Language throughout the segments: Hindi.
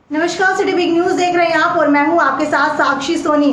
नमस्कार, सिटी बिग न्यूज देख रहे हैं आप और मैं हूं आपके साथ साक्षी सोनी।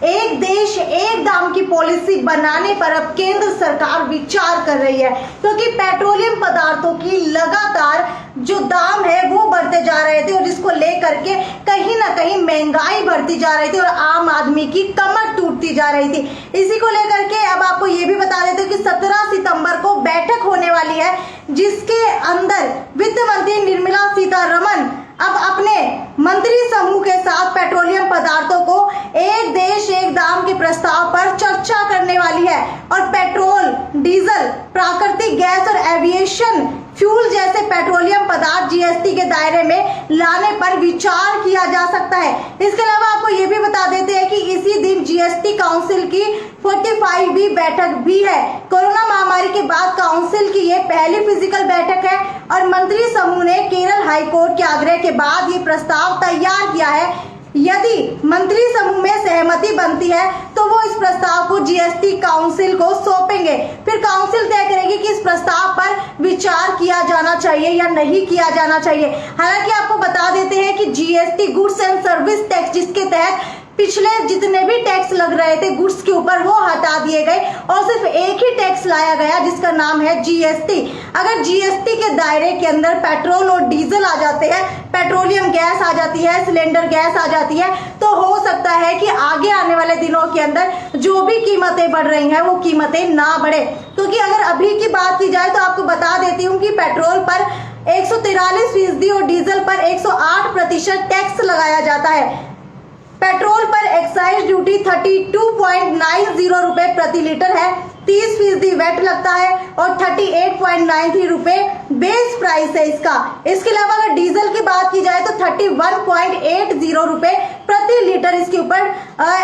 एक देश एक दाम की पॉलिसी बनाने पर अब केंद्र सरकार विचार कर रही है, क्योंकि पेट्रोलियम पदार्थों की लगातार जो दाम है वो बढ़ते जा रहे थे और जिसको लेकर के कहीं ना कहीं महंगाई बढ़ती जा रही थी और आम आदमी की कमर टूटती जा रही थी। इसी को लेकर के अब आपको ये भी बता देते कि 17 सितंबर को बैठक होने वाली है, जिसके अंदर वित्त मंत्री निर्मला सीतारमण अब अपने मंत्री समूह के साथ पेट्रोलियम पदार्थों को एक देश एक दाम के प्रस्ताव पर चर्चा करने वाली है और पेट्रोल, डीजल, प्राकृतिक गैस और एविएशन फ्यूल जैसे पेट्रोलियम पदार्थ जीएसटी के दायरे में लाने पर विचार किया जा सकता है। इसके अलावा आपको ये भी बता देते हैं कि इसी दिन जीएसटी काउंसिल की 45वीं बैठक भी है। कोरोना महामारी के बाद काउंसिल की ये पहली फिजिकल बैठक है और मंत्री समूह ने केरल हाईकोर्ट के आग्रह के बाद ये प्रस्ताव तैयार किया है। यदि मंत्री समूह में सहमति बनती है तो वो इस प्रस्ताव को जीएसटी काउंसिल को सौंपेंगे। फिर काउंसिल तय करेगी कि इस प्रस्ताव पर विचार किया जाना चाहिए या नहीं किया जाना चाहिए। हालांकि आपको बता देते हैं कि GST goods and service tax, जिसके तहत पिछले जितने भी टैक्स लग रहे थे गुड्स के ऊपर, वो हटा दिए गए और सिर्फ एक ही टैक्स लाया गया जिसका नाम है जीएसटी। अगर जीएसटी के दायरे के अंदर पेट्रोल और डीजल आ जाते हैं, पेट्रोलियम गैस आ जाती है, सिलेंडर गैस आ जाती है, तो हो सकता है कि आगे आने वाले दिनों के अंदर जो भी कीमतें बढ़ रही हैं वो कीमतें ना बढ़े। क्योंकि अगर अभी की बात की जाए तो आपको बता देती हूँ कि पेट्रोल पर 143% और डीजल पर 108% टैक्स लगाया जाता है। पेट्रोल पर एक्साइज ड्यूटी 32.90 रुपए प्रति लीटर है, 30% वैट लगता है और 38.93 रुपए बेस प्राइस है इसका। इसके अलावा अगर डीजल की बात की जाए तो 31.80 रुपए प्रति लीटर इसके ऊपर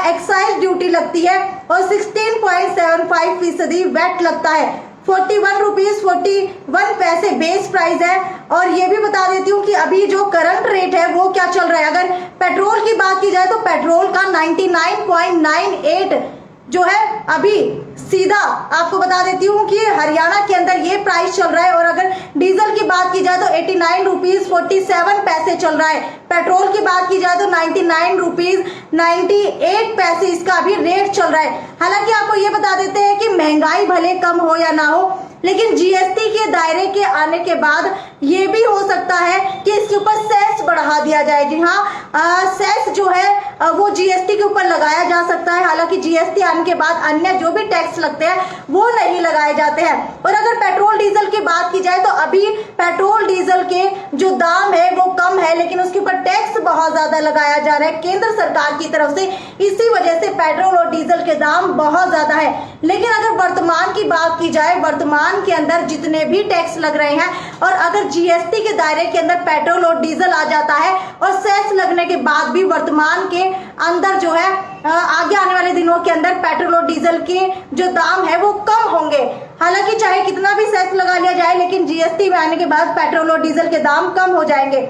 एक्साइज ड्यूटी लगती है और 16.75% वैट लगता है। 41 रुपीज 41 पैसे बेस प्राइस है। और ये भी बता देती हूँ कि अभी जो करंट रेट है वो क्या चल रहा है। अगर पेट्रोल की बात की जाए तो पेट्रोल का 99.98 जो है अभी सीधा आपको बता देती हूँ कि हरियाणा के अंदर ये प्राइस चल रहा है। और अगर डीजल की बात की जाए तो 89 रुपीज 47 पैसे चल रहा है। पेट्रोल की बात की जाए तो 99 रुपीज 98 पैसे इसका अभी रेट चल रहा है। हालांकि आपको ये बता देते हैं कि महंगाई भले कम हो या ना हो, लेकिन जीएसटी के दायरे के आने के बाद ये भी हो सकता है कि इसके ऊपर सेस बढ़ा दिया जाए। जी हाँ, सेस जो है वो जीएसटी के ऊपर लगाया जा सकता है। हालांकि जीएसटी आने के बाद अन्य जो भी टैक्स लगते हैं वो नहीं लगाए जाते हैं। और अगर पेट्रोल डीजल की बात की जाए तो अभी पेट्रोल डीजल के जो दाम है वो कम है, लेकिन उसके ऊपर टैक्स बहुत ज्यादा लगाया जा रहा है केंद्र सरकार की तरफ से। इसी वजह से पेट्रोल और डीजल के दाम बहुत ज्यादा है। लेकिन अगर वर्तमान की बात की जाए, वर्तमान के अंदर जितने भी टैक्स लग रहे हैं और अगर जीएसटी के दायरे के अंदर पेट्रोल और डीजल आ जाता है और सेस लगने के बाद भी वर्तमान के अंदर जो है आगे आने वाले दिनों के अंदर पेट्रोल और डीजल के जो दाम है वो कम होंगे। हालांकि चाहे कितना भी सेस लगा लिया जाए, लेकिन जीएसटी में आने के बाद पेट्रोल और डीजल के दाम कम हो जाएंगे।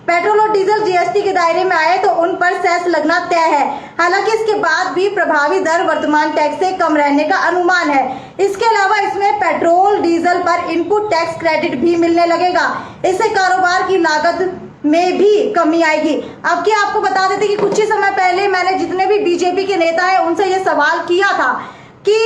पेट्रोल और डीजल जीएसटी के दायरे में आए तो उन पर सेस लगना तय है। हालांकि इसके बाद भी प्रभावी दर वर्तमान टैक्स से कम रहने का अनुमान है। इसके अलावा इसमें पेट्रोल डीजल पर इनपुट टैक्स क्रेडिट भी मिलने लगेगा। इससे कारोबार की लागत में भी कमी आएगी। अब क्या आपको बता देते कि कुछ ही समय पहले मैंने जितने भी बीजेपी के नेता हैं उनसे ये सवाल किया था कि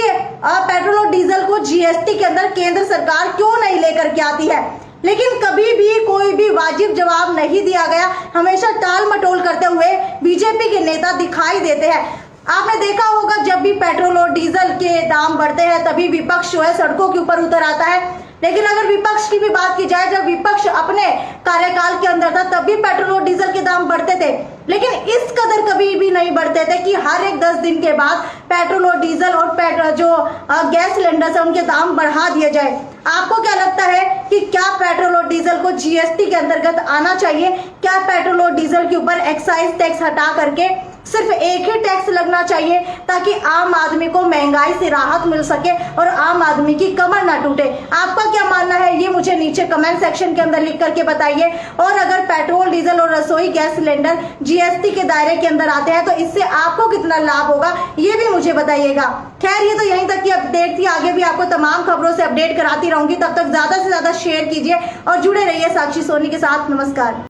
पेट्रोल और डीजल को जीएसटी के अंदर केंद्र सरकार क्यों नहीं लेकर के आती है, लेकिन कभी भी कोई भी वाजिब जवाब नहीं दिया गया। हमेशा टाल मटोल करते हुए बीजेपी के नेता दिखाई देते हैं। आपने देखा होगा जब भी पेट्रोल और डीजल के दाम बढ़ते हैं तभी विपक्ष जो है सड़कों के ऊपर उतर आता है। लेकिन अगर विपक्ष की भी बात की जाए, जब विपक्ष अपने कार्यकाल के अंदर था तब भी पेट्रोल और डीजल के दाम बढ़ते थे, लेकिन इस कदर कभी भी नहीं बढ़ते थे कि हर एक 10 दिन के बाद पेट्रोल और डीजल और जो गैस सिलेंडर है उनके दाम बढ़ा दिए जाए। आपको क्या लगता है कि क्या पेट्रोल और डीजल को जीएसटी के अंतर्गत आना चाहिए? क्या पेट्रोल और डीजल के ऊपर एक्साइज टैक्स हटा करके सिर्फ एक ही टैक्स लगना चाहिए ताकि आम आदमी को महंगाई से राहत मिल सके और आम आदमी की कमर ना टूटे? आपका क्या मानना है ये मुझे नीचे कमेंट सेक्शन के अंदर लिख करके बताइए। और अगर पेट्रोल डीजल और रसोई गैस सिलेंडर जीएसटी के दायरे के अंदर आते हैं तो इससे आपको कितना लाभ होगा ये भी मुझे बताइएगा। खैर, ये तो यहीं तक की अपडेट थी। आगे भी आपको तमाम खबरों से अपडेट कराती रहूंगी। तब तक ज्यादा से ज्यादा शेयर कीजिए और जुड़े रहिए साक्षी सोनी के साथ। नमस्कार।